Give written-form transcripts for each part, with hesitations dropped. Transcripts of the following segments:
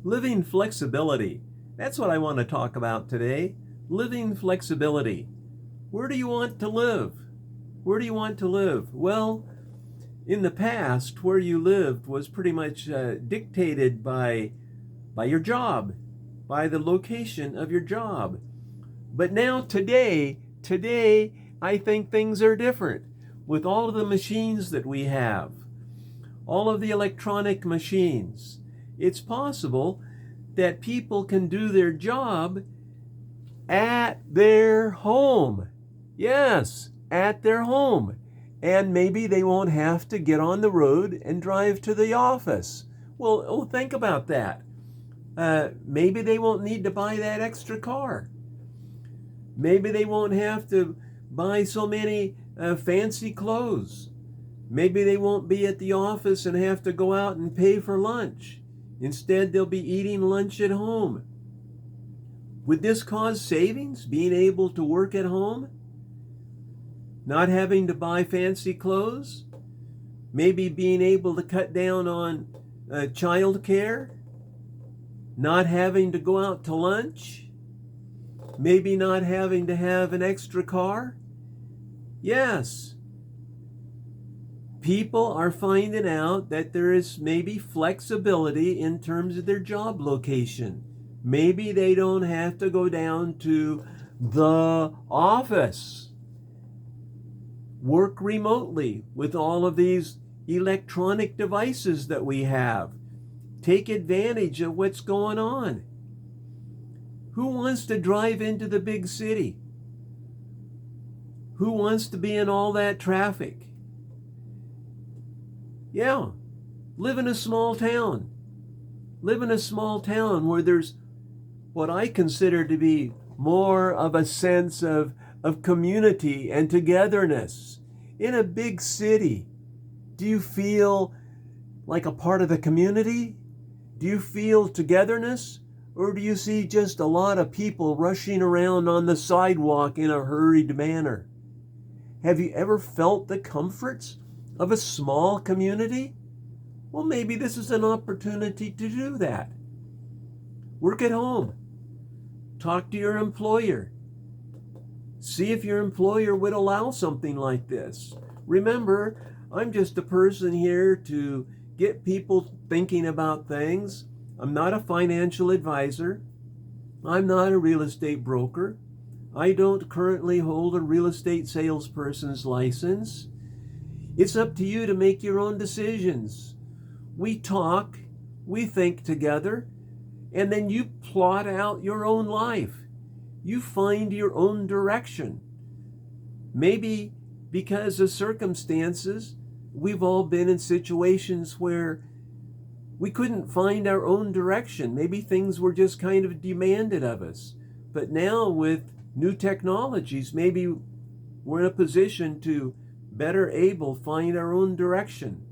Living flexibility. That's what I want to talk about today. Living flexibility. Where do you want to live? Where do you want to live? Well, in the past, where you lived was pretty much dictated by your job, by the location of your job. But now, today, I think things are different. With all of the machines that we have, all of the electronic machines, it's possible that people can do their job at their home. Yes, at their home. And maybe they won't have to get on the road and drive to the office. Well, think about that. Maybe they won't need to buy that extra car. Maybe they won't have to buy so many fancy clothes. Maybe they won't be at the office and have to go out and pay for lunch. Instead, they'll be eating lunch at home. Would this cause savings, being able to work at home? Not having to buy fancy clothes? Maybe being able to cut down on child care? Not having to go out to lunch? Maybe not having to have an extra car? Yes. People are finding out that there is maybe flexibility in terms of their job location. Maybe they don't have to go down to the office. Work remotely with all of these electronic devices that we have. Take advantage of what's going on. Who wants to drive into the big city? Who wants to be in all that traffic? Yeah, live in a small town. Live in a small town where there's what I consider to be more of a sense of community and togetherness. In a big city, do you feel like a part of the community? Do you feel togetherness? Or do you see just a lot of people rushing around on the sidewalk in a hurried manner? Have you ever felt the comforts of a small community? Well, maybe this is an opportunity to do that. Work at home. Talk to your employer. See if your employer would allow something like this. Remember, I'm just a person here to get people thinking about things. I'm not a financial advisor. I'm not a real estate broker. I don't currently hold a real estate salesperson's license. It's up to you to make your own decisions. We talk, we think together, and then you plot out your own life. You find your own direction. Maybe because of circumstances, we've all been in situations where we couldn't find our own direction. Maybe things were just kind of demanded of us. But now with new technologies, maybe we're in a position to better able find our own direction.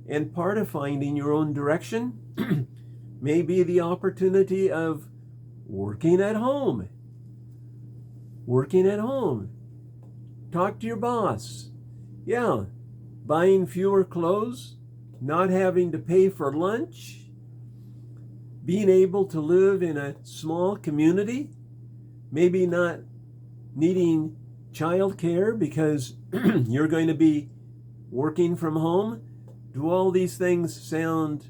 And part of finding your own direction may be the opportunity of working at home. Working at home. Talk to your boss. Yeah, buying fewer clothes, not having to pay for lunch, being able to live in a small community, maybe not needing child care because you're going to be working from home. Do all these things sound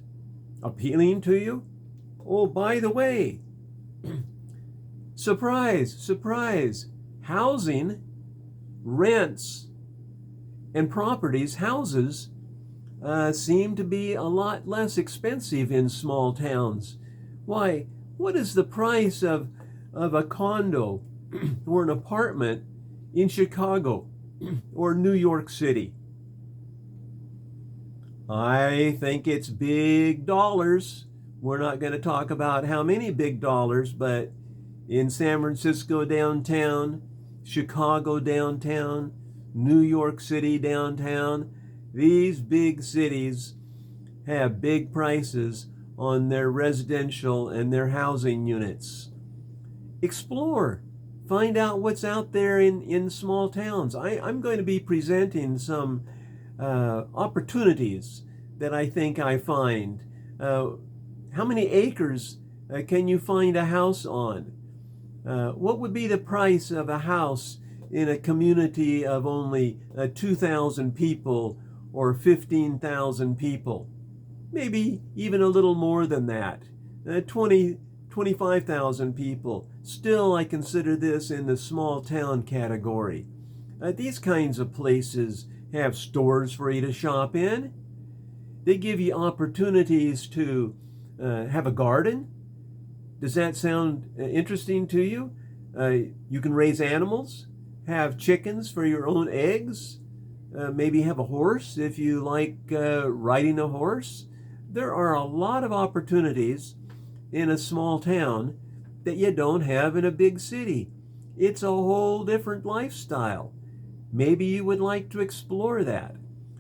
appealing to you? Oh, by the way, surprise, housing, rents, and properties, houses, seem to be a lot less expensive in small towns. Why, what is the price of a condo or an apartment in Chicago or New York City? I think it's big dollars. We're not going to talk about how many big dollars, but in San Francisco downtown, Chicago downtown, New York City downtown, these big cities have big prices on their residential and their housing units. Explore. Find out what's out there in small towns. I'm going to be presenting some opportunities that I think I find. how many acres can you find a house on? What would be the price of a house in a community of only 2,000 people or 15,000 people? Maybe even a little more than that, 25,000 people. Still, I consider this in the small town category. These kinds of places have stores for you to shop in. They give you opportunities to have a garden. Does that sound interesting to you? You can raise animals, have chickens for your own eggs, maybe have a horse if you like riding a horse. There are a lot of opportunities in a small town that you don't have in a big city. It's a whole different lifestyle. Maybe you would like to explore that.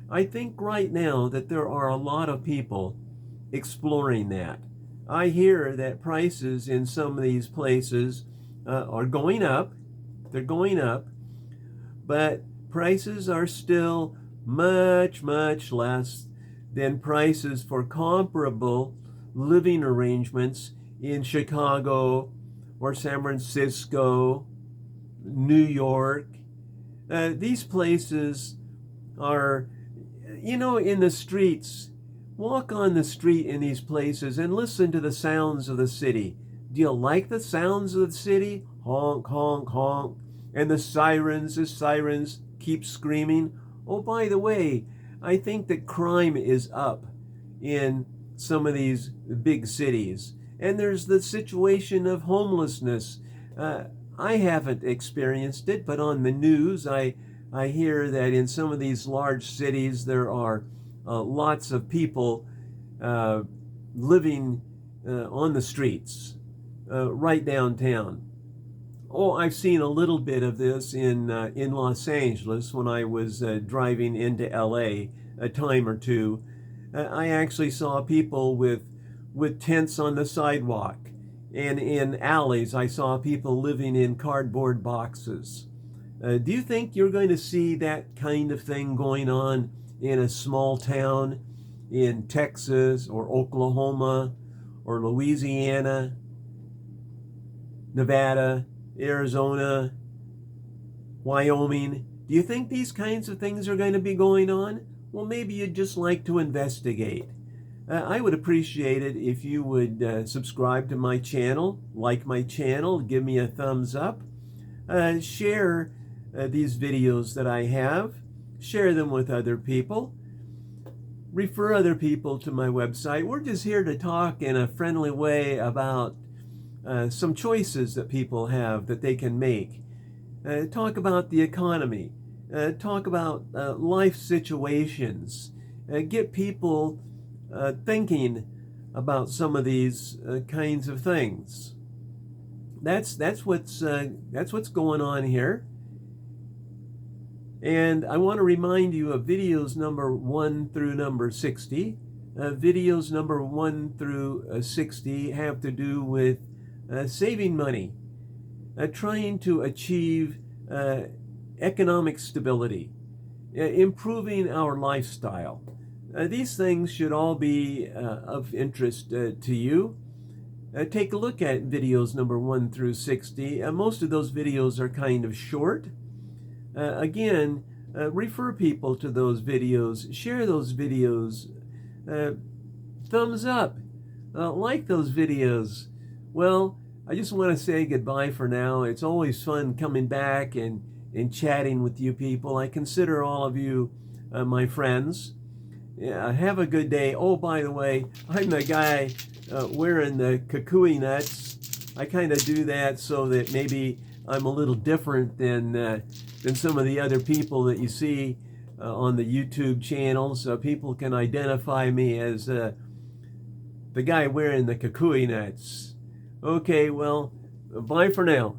I think right now that there are a lot of people exploring that. I hear that prices in some of these places are going up. They're going up, but prices are still much, much less than prices for comparable living arrangements in Chicago or San Francisco, New York. These places are, in the streets. Walk on the street in these places and listen to the sounds of the city. Do you like the sounds of the city? Honk, honk, honk. And the sirens keep screaming. Oh, by the way, I think that crime is up in some of these big cities. And there's the situation of homelessness. I haven't experienced it, but on the news, I hear that in some of these large cities, there are lots of people living on the streets, right downtown. Oh, I've seen a little bit of this in Los Angeles when I was driving into LA a time or two. I actually saw people with tents on the sidewalk, and in alleys I saw people living in cardboard boxes. Do you think you're going to see that kind of thing going on in a small town in Texas or Oklahoma or Louisiana, Nevada, Arizona, Wyoming? Do you think these kinds of things are going to be going on? Well, maybe you'd just like to investigate. I would appreciate it if you would subscribe to my channel, like my channel, give me a thumbs up, share these videos that I have, share them with other people, refer other people to my website. We're just here to talk in a friendly way about some choices that people have that they can make. Talk about the economy, talk about life situations, get people thinking about some of these kinds of things. That's what's going on here. And I want to remind you of videos number 1 through number 60. Videos number 1 through 60 have to do with saving money, trying to achieve economic stability, improving our lifestyle. These things should all be of interest to you. Take a look at videos number 1 through 60. Most of those videos are kind of short. Again, refer people to those videos, share those videos, thumbs up, like those videos. Well, I just want to say goodbye for now. It's always fun coming back and chatting with you people. I consider all of you my friends. Have a good day. Oh, by the way, I'm the guy wearing the kukui nuts. I kind of do that so that maybe I'm a little different than some of the other people that you see on the YouTube channel, so people can identify me as the guy wearing the kukui nuts. Okay, well, bye for now.